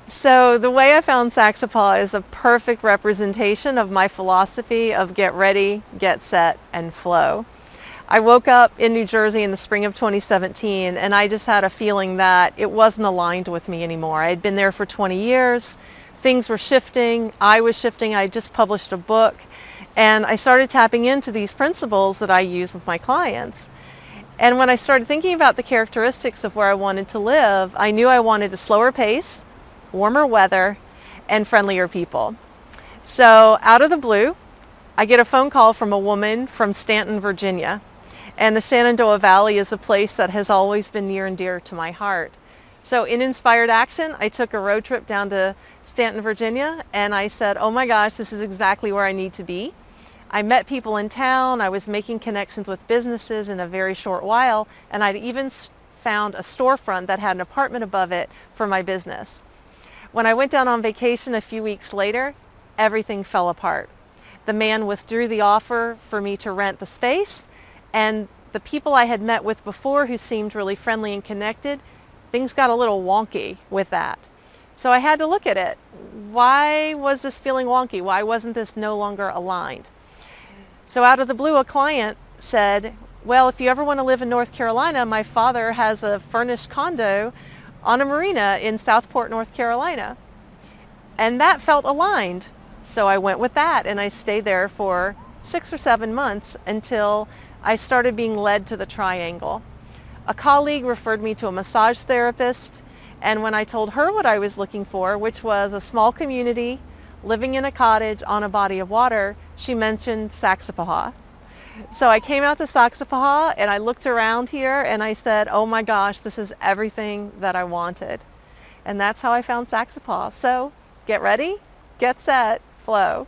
So the way I found Saxapaw is a perfect representation of my philosophy of get ready, get set, and flow. I woke up in New Jersey in the spring of 2017 and I just had a feeling that it wasn't aligned with me anymore. I had been there for 20 years. Things were shifting. I was shifting. I had just published a book and I started tapping into these principles that I use with my clients. And when I started thinking about the characteristics of where I wanted to live, I knew I wanted a slower pace, warmer weather, and friendlier people. So out of the blue, I get a phone call from a woman from Stanton, Virginia. And the Shenandoah Valley is a place that has always been near and dear to my heart. So in Inspired Action, I took a road trip down to Stanton, Virginia, and I said, oh my gosh, this is exactly where I need to be. I met people in town, I was making connections with businesses in a very short while, and I'd even found a storefront that had an apartment above it for my business. When I went down on vacation a few weeks later, everything fell apart. The man withdrew the offer for me to rent the space, and the people I had met with before who seemed really friendly and connected, things got a little wonky with that. So I had to look at it. Why was this feeling wonky? Why wasn't this no longer aligned? So out of the blue, a client said, well, if you ever want to live in North Carolina, my father has a furnished condo on a marina in Southport, North Carolina. And that felt aligned. So I went with that and I stayed there for 6 or 7 months until I started being led to the Triangle. A colleague referred me to a massage therapist, and when I told her what I was looking for, which was a small community, living in a cottage on a body of water, she mentioned Saxapahaw. So I came out to Saxapahaw and I looked around here and I said, oh my gosh, this is everything that I wanted. And that's how I found Saxapahaw. So get ready, get set, flow.